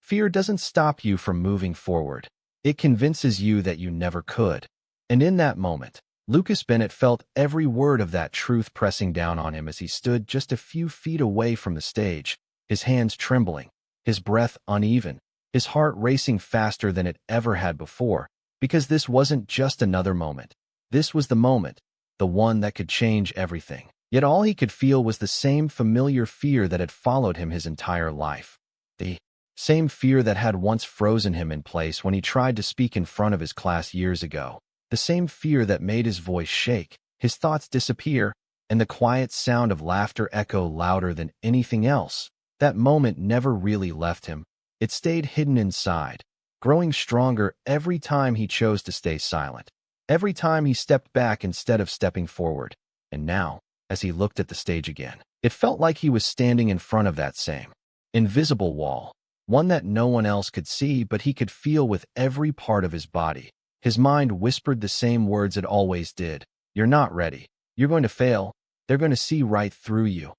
Fear doesn't stop you from moving forward. It convinces you that you never could. And in that moment, Lucas Bennett felt every word of that truth pressing down on him as he stood just a few feet away from the stage, his hands trembling, his breath uneven, his heart racing faster than it ever had before, because this wasn't just another moment. This was the moment, the one that could change everything. Yet all he could feel was the same familiar fear that had followed him his entire life. The same fear that had once frozen him in place when he tried to speak in front of his class years ago. The same fear that made his voice shake, his thoughts disappear, and the quiet sound of laughter echo louder than anything else. That moment never really left him. It stayed hidden inside, growing stronger every time he chose to stay silent, every time he stepped back instead of stepping forward. And now, as he looked at the stage again, it felt like he was standing in front of that same invisible wall, one that no one else could see but he could feel with every part of his body. His mind whispered the same words it always did. You're not ready. You're going to fail. They're going to see right through you.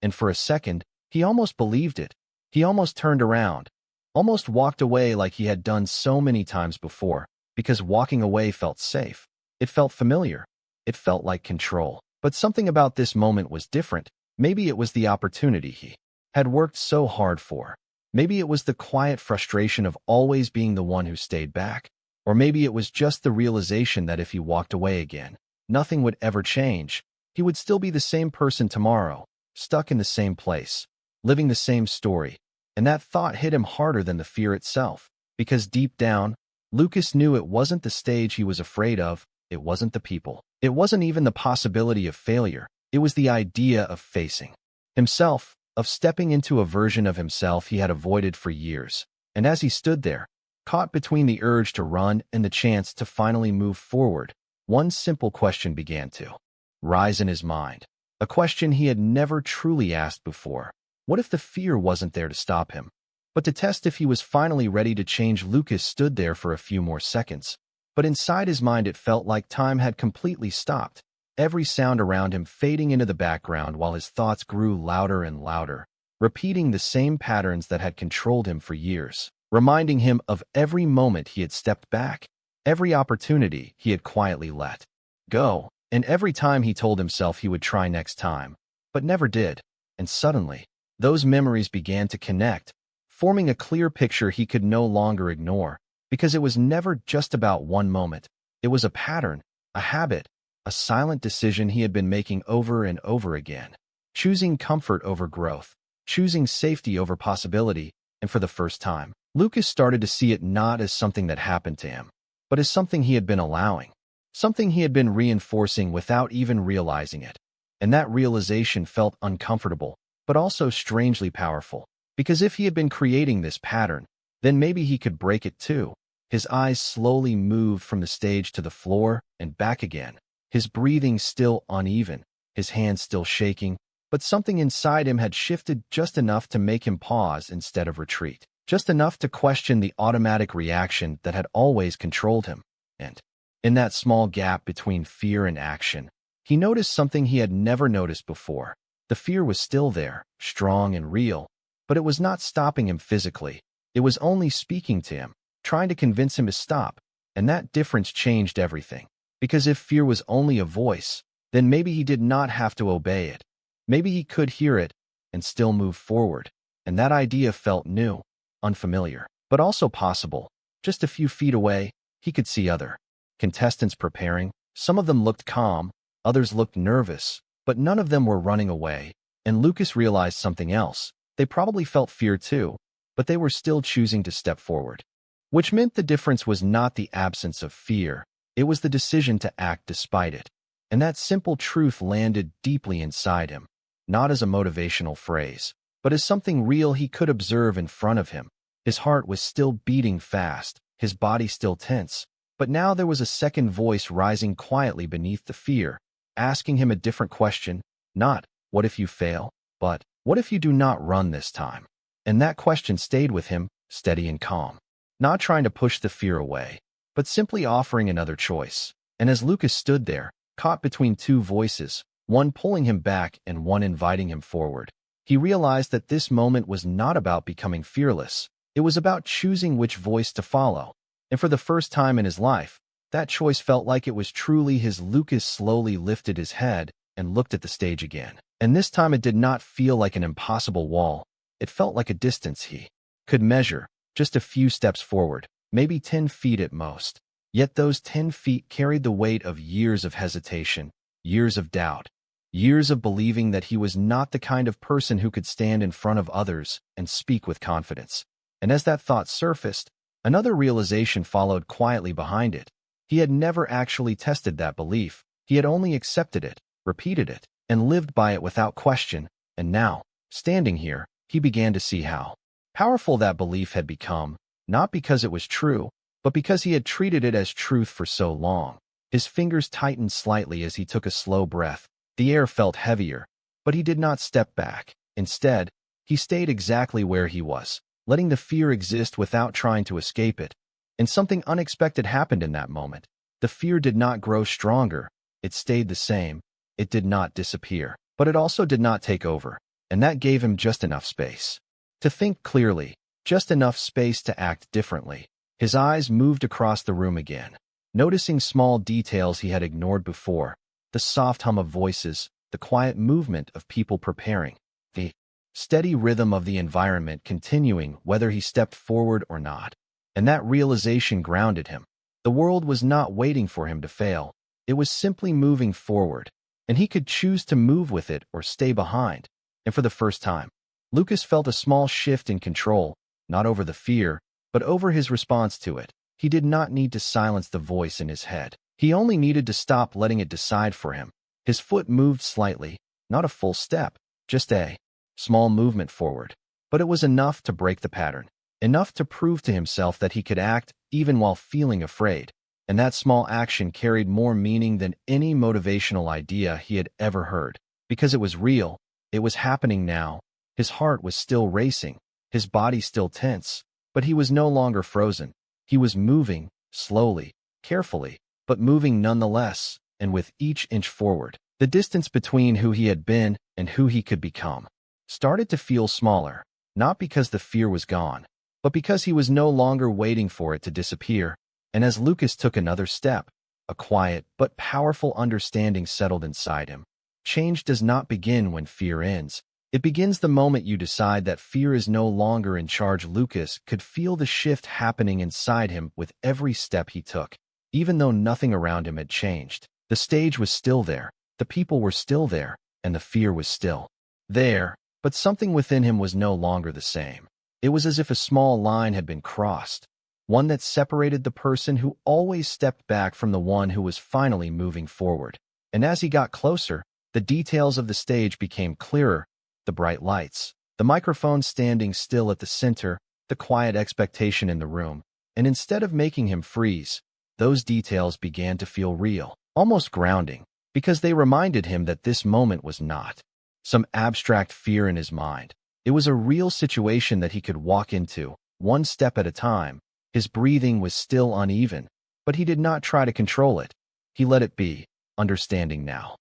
And for a second, he almost believed it. He almost turned around, almost walked away like he had done so many times before, because walking away felt safe. It felt familiar. It felt like control. But something about this moment was different. Maybe it was the opportunity he had worked so hard for. Maybe it was the quiet frustration of always being the one who stayed back. Or maybe it was just the realization that if he walked away again, nothing would ever change. He would still be the same person tomorrow, stuck in the same place, living the same story. And that thought hit him harder than the fear itself, because deep down, Lucas knew it wasn't the stage he was afraid of, it wasn't the people. It wasn't even the possibility of failure. It was the idea of facing himself, of stepping into a version of himself he had avoided for years. And as he stood there, caught between the urge to run and the chance to finally move forward, one simple question began to rise in his mind. A question he had never truly asked before. What if the fear wasn't there to stop him, but to test if he was finally ready to change? Lucas stood there for a few more seconds, but inside his mind it felt like time had completely stopped, every sound around him fading into the background while his thoughts grew louder and louder, repeating the same patterns that had controlled him for years, reminding him of every moment he had stepped back, every opportunity he had quietly let go, and every time he told himself he would try next time, but never did. And suddenly, those memories began to connect, forming a clear picture he could no longer ignore, because it was never just about one moment. It was a pattern, a habit, a silent decision he had been making over and over again, choosing comfort over growth, choosing safety over possibility, and for the first time, Lucas started to see it not as something that happened to him, but as something he had been allowing, something he had been reinforcing without even realizing it. And that realization felt uncomfortable, but also strangely powerful, because if he had been creating this pattern, then maybe he could break it too. His eyes slowly moved from the stage to the floor and back again, his breathing still uneven, his hands still shaking, but something inside him had shifted just enough to make him pause instead of retreat. Just enough to question the automatic reaction that had always controlled him. And in that small gap between fear and action, he noticed something he had never noticed before. The fear was still there, strong and real, but it was not stopping him physically. It was only speaking to him, trying to convince him to stop. And that difference changed everything. Because if fear was only a voice, then maybe he did not have to obey it. Maybe he could hear it and still move forward. And that idea felt new. Unfamiliar, but also possible. Just a few feet away, he could see other contestants preparing. Some of them looked calm, others looked nervous, but none of them were running away. And Lucas realized something else. They probably felt fear too, but they were still choosing to step forward. Which meant the difference was not the absence of fear, it was the decision to act despite it. And that simple truth landed deeply inside him, not as a motivational phrase, but as something real he could observe in front of him. His heart was still beating fast, his body still tense, but now there was a second voice rising quietly beneath the fear, asking him a different question, not, what if you fail, but, what if you do not run this time? And that question stayed with him, steady and calm, not trying to push the fear away, but simply offering another choice. And as Lucas stood there, caught between two voices, one pulling him back and one inviting him forward, he realized that this moment was not about becoming fearless. It was about choosing which voice to follow. And for the first time in his life, that choice felt like it was truly his. Lucas slowly lifted his head and looked at the stage again. And this time it did not feel like an impossible wall. It felt like a distance he could measure, just a few steps forward, maybe 10 feet at most. Yet those 10 feet carried the weight of years of hesitation, years of doubt, years of believing that he was not the kind of person who could stand in front of others and speak with confidence. And as that thought surfaced, another realization followed quietly behind it. He had never actually tested that belief. He had only accepted it, repeated it, and lived by it without question. And now, standing here, he began to see how powerful that belief had become, not because it was true, but because he had treated it as truth for so long. His fingers tightened slightly as he took a slow breath. The air felt heavier, but he did not step back. Instead, he stayed exactly where he was, letting the fear exist without trying to escape it. And something unexpected happened in that moment. The fear did not grow stronger. It stayed the same. It did not disappear, but it also did not take over. And that gave him just enough space to think clearly, just enough space to act differently. His eyes moved across the room again, noticing small details he had ignored before, the soft hum of voices, the quiet movement of people preparing, the steady rhythm of the environment continuing whether he stepped forward or not. And that realization grounded him. The world was not waiting for him to fail. It was simply moving forward, and he could choose to move with it or stay behind. And for the first time, Lucas felt a small shift in control, not over the fear, but over his response to it. He did not need to silence the voice in his head. He only needed to stop letting it decide for him. His foot moved slightly, not a full step, just a small movement forward. But it was enough to break the pattern, enough to prove to himself that he could act even while feeling afraid. And that small action carried more meaning than any motivational idea he had ever heard, because it was real. It was happening now. His heart was still racing, his body still tense, but he was no longer frozen. He was moving, slowly, carefully, but moving nonetheless, and with each inch forward, the distance between who he had been and who he could become started to feel smaller, not because the fear was gone, but because he was no longer waiting for it to disappear. And as Lucas took another step, a quiet but powerful understanding settled inside him. Change does not begin when fear ends. It begins the moment you decide that fear is no longer in charge. Lucas could feel the shift happening inside him with every step he took. Even though nothing around him had changed, the stage was still there, the people were still there, and the fear was still there. But something within him was no longer the same. It was as if a small line had been crossed, one that separated the person who always stepped back from the one who was finally moving forward. And as he got closer, the details of the stage became clearer. The bright lights, the microphone standing still at the center, the quiet expectation in the room. And instead of making him freeze, those details began to feel real, almost grounding, because they reminded him that this moment was not some abstract fear in his mind. It was a real situation that he could walk into, one step at a time. His breathing was still uneven, but he did not try to control it. He let it be, understanding now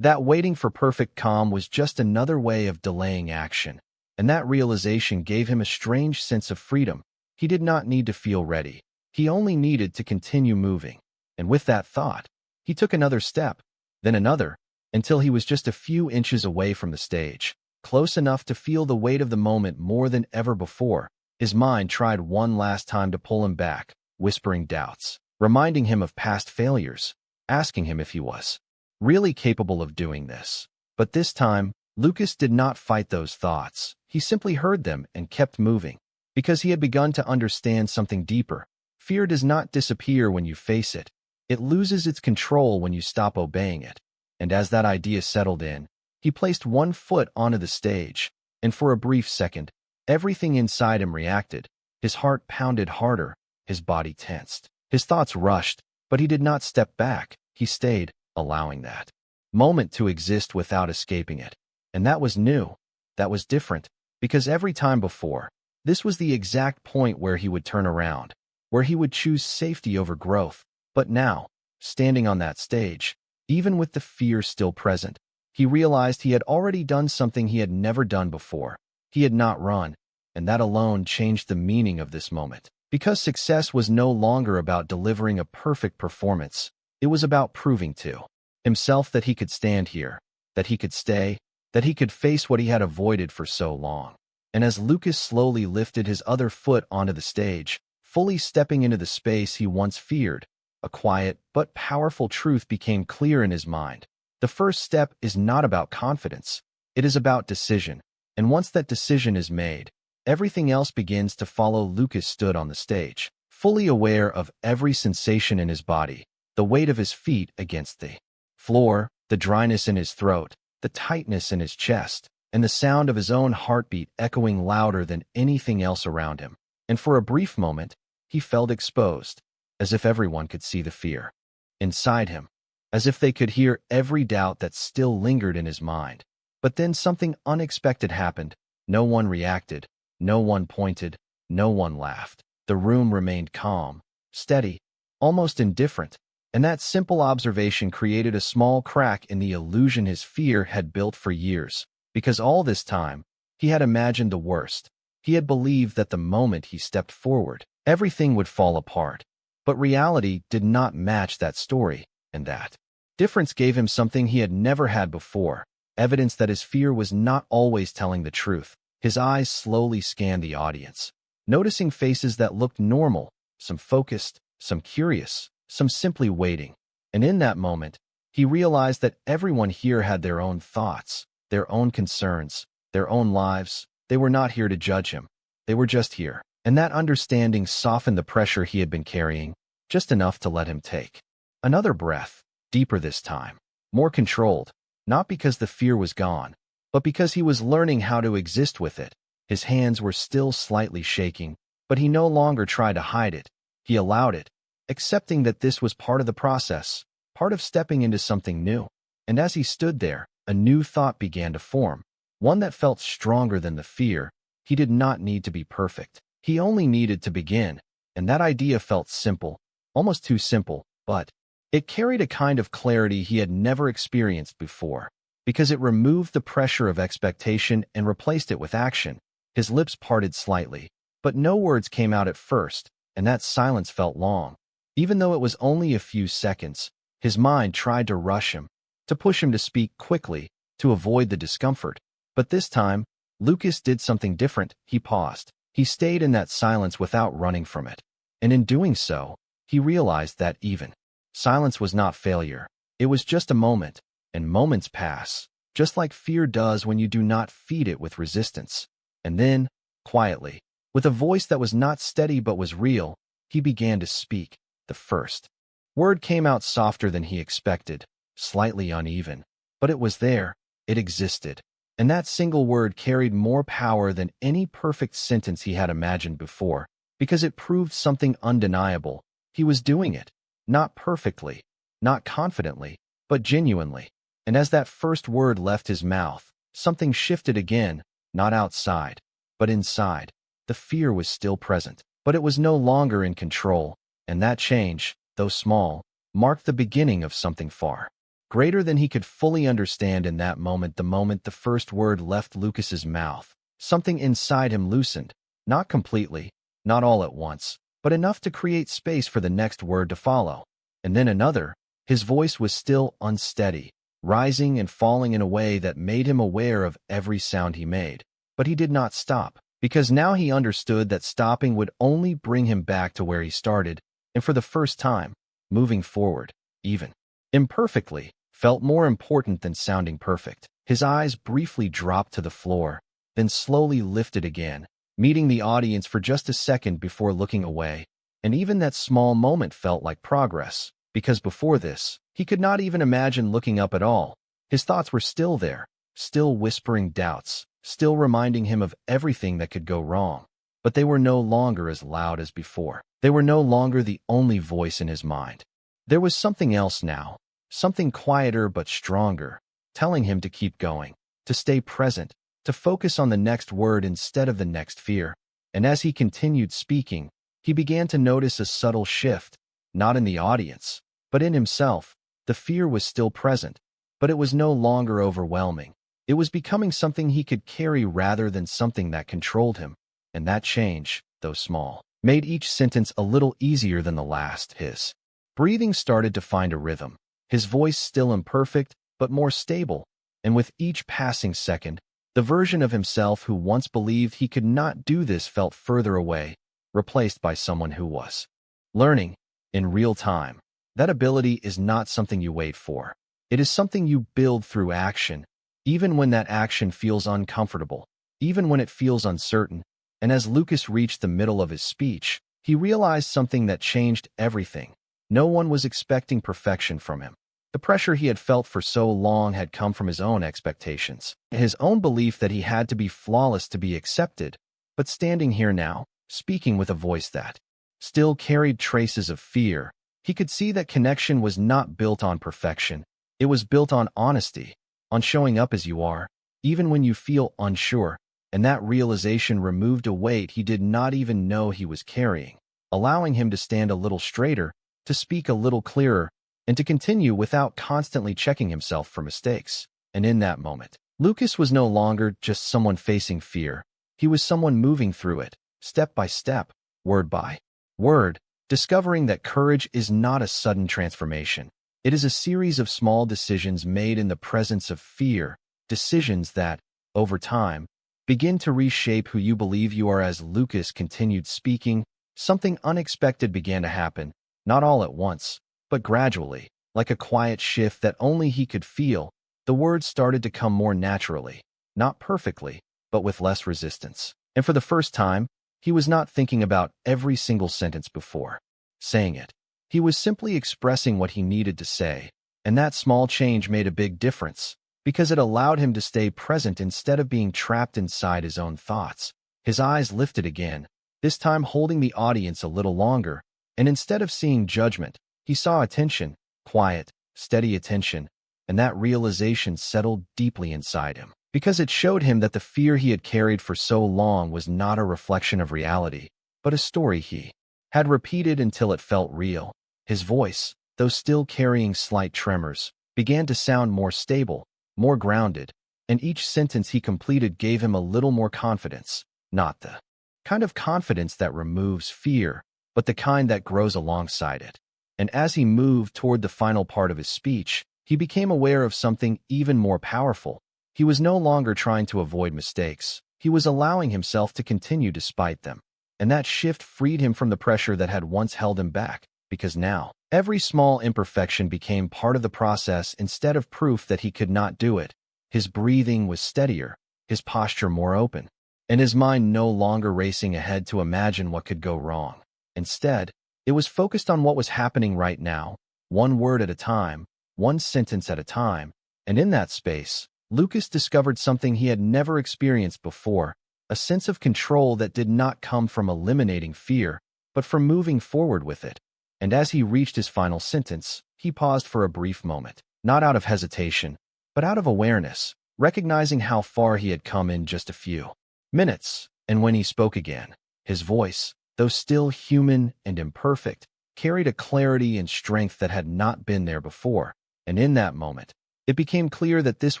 that waiting for perfect calm was just another way of delaying action, and that realization gave him a strange sense of freedom. He did not need to feel ready. He only needed to continue moving. And with that thought, he took another step, then another, until he was just a few inches away from the stage, close enough to feel the weight of the moment more than ever before. His mind tried one last time to pull him back, whispering doubts, reminding him of past failures, asking him if he was really capable of doing this. But this time, Lucas did not fight those thoughts. He simply heard them and kept moving, because he had begun to understand something deeper. Fear does not disappear when you face it. It loses its control when you stop obeying it. And as that idea settled in, he placed one foot onto the stage, and for a brief second, everything inside him reacted. His heart pounded harder, his body tensed. His thoughts rushed, but he did not step back. He stayed, allowing that moment to exist without escaping it. And that was new. That was different, because every time before, this was the exact point where he would turn around, where he would choose safety over growth. But now, standing on that stage, even with the fear still present, he realized he had already done something he had never done before. He had not run. and that alone changed the meaning of this moment. Because success was no longer about delivering a perfect performance, it was about proving to himself that he could stand here, that he could stay, that he could face what he had avoided for so long. And as Lucas slowly lifted his other foot onto the stage, fully stepping into the space he once feared, a quiet but powerful truth became clear in his mind. The first step is not about confidence. It is about decision. And once that decision is made, everything else begins to follow. Lucas stood on the stage, fully aware of every sensation in his body, the weight of his feet against the floor, the dryness in his throat, the tightness in his chest, and the sound of his own heartbeat echoing louder than anything else around him. And for a brief moment, he felt exposed, as if everyone could see the fear inside him, as if they could hear every doubt that still lingered in his mind. But then something unexpected happened. No one reacted, no one pointed, no one laughed. The room remained calm, steady, almost indifferent, and that simple observation created a small crack in the illusion his fear had built for years. Because all this time, he had imagined the worst. He had believed that the moment he stepped forward, everything would fall apart. But reality did not match that story, and that difference gave him something he had never had before, evidence that his fear was not always telling the truth. His eyes slowly scanned the audience, noticing faces that looked normal, some focused, some curious, some simply waiting. And in that moment, he realized that everyone here had their own thoughts, their own concerns, their own lives. They were not here to judge him. They were just here. And that understanding softened the pressure he had been carrying, just enough to let him take another breath, deeper this time, more controlled, not because the fear was gone, but because he was learning how to exist with it. His hands were still slightly shaking, but he no longer tried to hide it. He allowed it, accepting that this was part of the process, part of stepping into something new. And as he stood there, a new thought began to form, one that felt stronger than the fear. He did not need to be perfect. He only needed to begin, and that idea felt simple, almost too simple, but it carried a kind of clarity he had never experienced before, because it removed the pressure of expectation and replaced it with action. His lips parted slightly, but no words came out at first, and that silence felt long. Even though it was only a few seconds, his mind tried to rush him, to push him to speak quickly, to avoid the discomfort. But this time, Lucas did something different. He paused. He stayed in that silence without running from it. And in doing so, he realized that even silence was not failure. It was just a moment, and moments pass, just like fear does when you do not feed it with resistance. And then, quietly, with a voice that was not steady but was real, he began to speak. The first word came out softer than he expected, slightly uneven, but it was there. It existed. And that single word carried more power than any perfect sentence he had imagined before, because it proved something undeniable. He was doing it, not perfectly, not confidently, but genuinely. And as that first word left his mouth, something shifted again, not outside, but inside. The fear was still present, but it was no longer in control, and that change, though small, marked the beginning of something far greater than he could fully understand in that moment. The moment the first word left Lucas's mouth, something inside him loosened, not completely, not all at once, but enough to create space for the next word to follow. And then another. His voice was still unsteady, rising and falling in a way that made him aware of every sound he made. But he did not stop, because now he understood that stopping would only bring him back to where he started, and for the first time, moving forward, even imperfectly, felt more important than sounding perfect. His eyes briefly dropped to the floor, then slowly lifted again, meeting the audience for just a second before looking away. And even that small moment felt like progress, because before this, he could not even imagine looking up at all. His thoughts were still there, still whispering doubts, still reminding him of everything that could go wrong. But they were no longer as loud as before. They were no longer the only voice in his mind. There was something else now. Something quieter but stronger, telling him to keep going, to stay present, to focus on the next word instead of the next fear. And as he continued speaking, he began to notice a subtle shift, not in the audience, but in himself. The fear was still present, but it was no longer overwhelming. It was becoming something he could carry rather than something that controlled him. And that change, though small, made each sentence a little easier than the last. His breathing started to find a rhythm, his voice still imperfect, but more stable, and with each passing second, the version of himself who once believed he could not do this felt further away, replaced by someone who was learning in real time. That ability is not something you wait for. It is something you build through action, even when that action feels uncomfortable, even when it feels uncertain. And as Lucas reached the middle of his speech, he realized something that changed everything. No one was expecting perfection from him. The pressure he had felt for so long had come from his own expectations, his own belief that he had to be flawless to be accepted. But standing here now, speaking with a voice that still carried traces of fear, he could see that connection was not built on perfection. It was built on honesty, on showing up as you are, even when you feel unsure. And that realization removed a weight he did not even know he was carrying, allowing him to stand a little straighter, to speak a little clearer, and to continue without constantly checking himself for mistakes. And in that moment, Lucas was no longer just someone facing fear. He was someone moving through it, step by step, word by word, discovering that courage is not a sudden transformation. It is a series of small decisions made in the presence of fear, decisions that, over time, begin to reshape who you believe you are. As Lucas continued speaking, something unexpected began to happen, not all at once, but gradually, like a quiet shift that only he could feel. The words started to come more naturally, not perfectly, but with less resistance. And for the first time, he was not thinking about every single sentence before saying it. He was simply expressing what he needed to say, and that small change made a big difference, because it allowed him to stay present instead of being trapped inside his own thoughts. His eyes lifted again, this time holding the audience a little longer, and instead of seeing judgment, he saw attention, quiet, steady attention, and that realization settled deeply inside him, because it showed him that the fear he had carried for so long was not a reflection of reality, but a story he had repeated until it felt real. His voice, though still carrying slight tremors, began to sound more stable, more grounded, and each sentence he completed gave him a little more confidence, not the kind of confidence that removes fear, but the kind that grows alongside it. And as he moved toward the final part of his speech, he became aware of something even more powerful. He was no longer trying to avoid mistakes. He was allowing himself to continue despite them. And that shift freed him from the pressure that had once held him back, because now, every small imperfection became part of the process instead of proof that he could not do it. His breathing was steadier, his posture more open, and his mind no longer racing ahead to imagine what could go wrong. Instead, it was focused on what was happening right now, one word at a time, one sentence at a time, and in that space, Lucas discovered something he had never experienced before, a sense of control that did not come from eliminating fear, but from moving forward with it. And as he reached his final sentence, he paused for a brief moment, not out of hesitation, but out of awareness, recognizing how far he had come in just a few minutes. And when he spoke again, his voice, though still human and imperfect, carried a clarity and strength that had not been there before. And in that moment, it became clear that this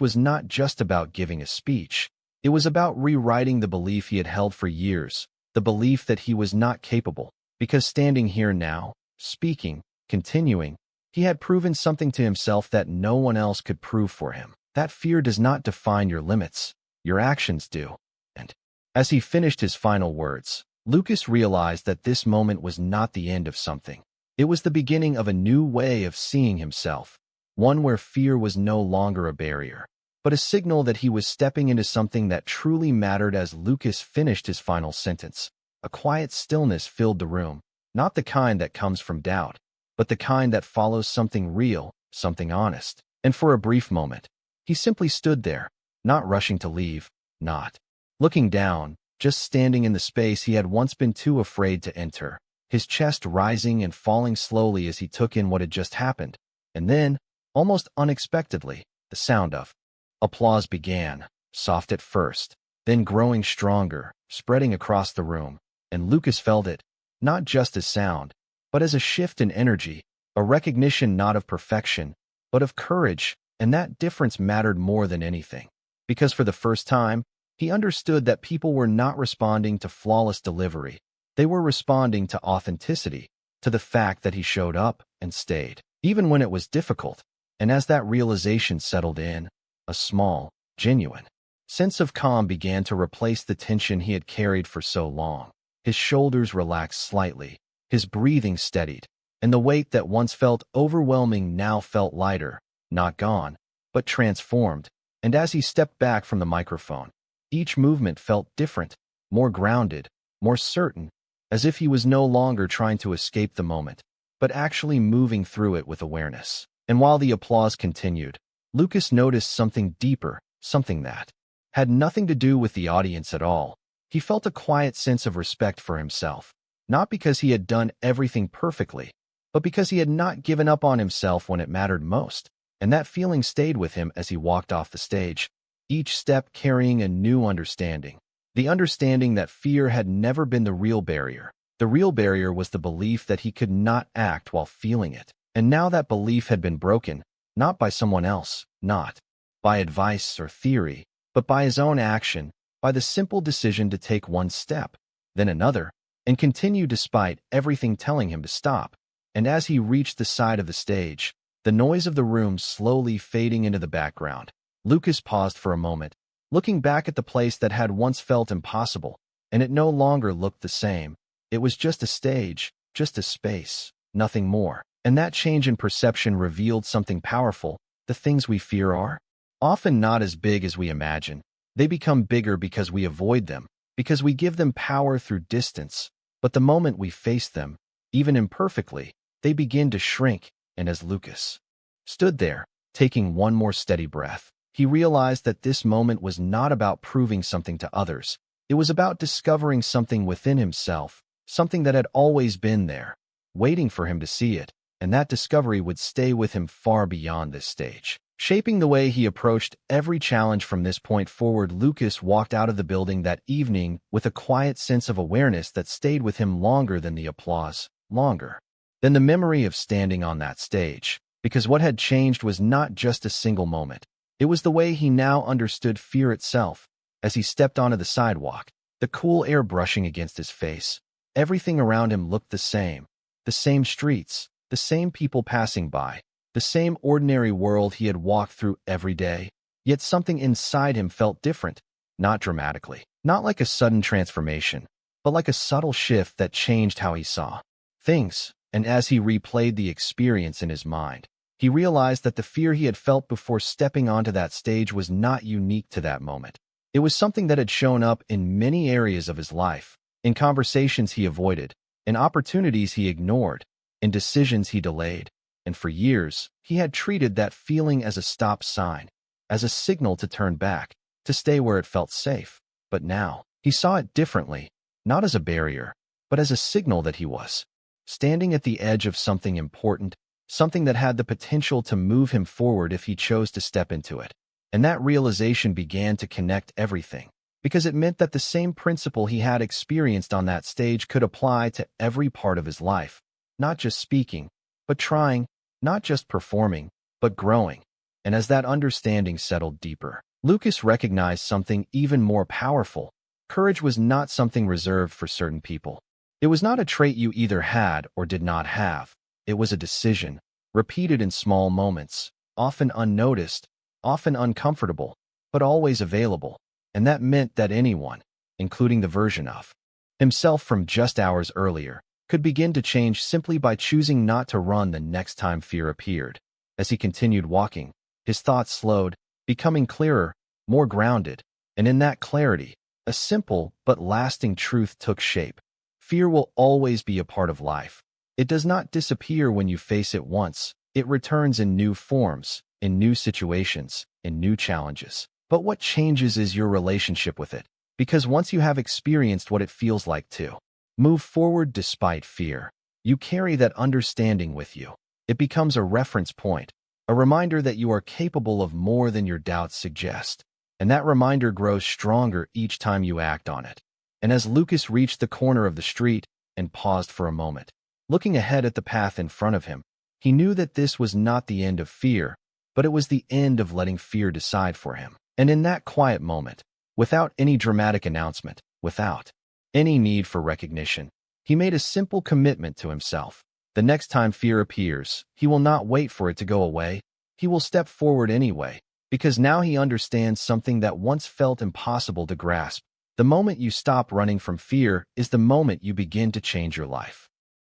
was not just about giving a speech. It was about rewriting the belief he had held for years, the belief that he was not capable, because standing here now, speaking, continuing, he had proven something to himself that no one else could prove for him. That fear does not define your limits, your actions do. And as he finished his final words, Lucas realized that this moment was not the end of something. It was the beginning of a new way of seeing himself, one where fear was no longer a barrier, but a signal that he was stepping into something that truly mattered. As Lucas finished his final sentence, a quiet stillness filled the room, not the kind that comes from doubt, but the kind that follows something real, something honest. And for a brief moment, he simply stood there, not rushing to leave, not looking down, just standing in the space he had once been too afraid to enter, his chest rising and falling slowly as he took in what had just happened. And then, almost unexpectedly, the sound of applause began, soft at first, then growing stronger, spreading across the room, and Lucas felt it, not just as sound, but as a shift in energy, a recognition not of perfection, but of courage. And that difference mattered more than anything, because for the first time, He understood that people were not responding to flawless delivery. They were responding to authenticity, to the fact that he showed up and stayed, even when it was difficult. And as that realization settled in, a small, genuine sense of calm began to replace the tension he had carried for so long. His shoulders relaxed slightly, his breathing steadied, and the weight that once felt overwhelming now felt lighter, not gone, but transformed. And as he stepped back from the microphone, each movement felt different, more grounded, more certain, as if he was no longer trying to escape the moment, but actually moving through it with awareness. And while the applause continued, Lucas noticed something deeper, something that had nothing to do with the audience at all. He felt a quiet sense of respect for himself, not because he had done everything perfectly, but because he had not given up on himself when it mattered most. And that feeling stayed with him as he walked off the stage, each step carrying a new understanding. The understanding that fear had never been the real barrier. The real barrier was the belief that he could not act while feeling it. And now that belief had been broken, not by someone else, not by advice or theory, but by his own action, by the simple decision to take one step, then another, and continue despite everything telling him to stop. And as he reached the side of the stage, the noise of the room slowly fading into the background, Lucas paused for a moment, looking back at the place that had once felt impossible, and it no longer looked the same. It was just a stage, just a space, nothing more. And that change in perception revealed something powerful. The things we fear are often not as big as we imagine. They become bigger because we avoid them, because we give them power through distance. But the moment we face them, even imperfectly, they begin to shrink. And as Lucas stood there, taking one more steady breath, he realized that this moment was not about proving something to others. It was about discovering something within himself, something that had always been there, waiting for him to see it. And that discovery would stay with him far beyond this stage, shaping the way he approached every challenge from this point forward. Lucas walked out of the building that evening with a quiet sense of awareness that stayed with him longer than the applause, longer than the memory of standing on that stage. Because what had changed was not just a single moment. It was the way he now understood fear itself. As he stepped onto the sidewalk, the cool air brushing against his face, everything around him looked the same streets, the same people passing by, the same ordinary world he had walked through every day. Yet something inside him felt different, not dramatically, not like a sudden transformation, but like a subtle shift that changed how he saw things. And as he replayed the experience in his mind, he realized that the fear he had felt before stepping onto that stage was not unique to that moment. It was something that had shown up in many areas of his life, in conversations he avoided, in opportunities he ignored, in decisions he delayed. And for years, he had treated that feeling as a stop sign, as a signal to turn back, to stay where it felt safe. But now, he saw it differently, not as a barrier, but as a signal that he was standing at the edge of something important, something that had the potential to move him forward if he chose to step into it. And that realization began to connect everything, because it meant that the same principle he had experienced on that stage could apply to every part of his life, not just speaking, but trying, not just performing, but growing. And as that understanding settled deeper, Lucas recognized something even more powerful. Courage was not something reserved for certain people. It was not a trait you either had or did not have. It was a decision, repeated in small moments, often unnoticed, often uncomfortable, but always available. And that meant that anyone, including the version of himself from just hours earlier, could begin to change simply by choosing not to run the next time fear appeared. As he continued walking, his thoughts slowed, becoming clearer, more grounded, and in that clarity, a simple but lasting truth took shape. Fear will always be a part of life. It does not disappear when you face it once. It returns in new forms, in new situations, in new challenges. But what changes is your relationship with it. Because once you have experienced what it feels like to move forward despite fear, you carry that understanding with you. It becomes a reference point, a reminder that you are capable of more than your doubts suggest. And that reminder grows stronger each time you act on it. And as Lucas reached the corner of the street and paused for a moment, looking ahead at the path in front of him, he knew that this was not the end of fear, but it was the end of letting fear decide for him. And in that quiet moment, Without any dramatic announcement, without any need for recognition, he made a simple commitment to himself. The next time fear appears, he will not wait for it to go away. He will step forward anyway, because now he understands something that once felt impossible to grasp. The moment you stop running from fear is the moment you begin to change your life.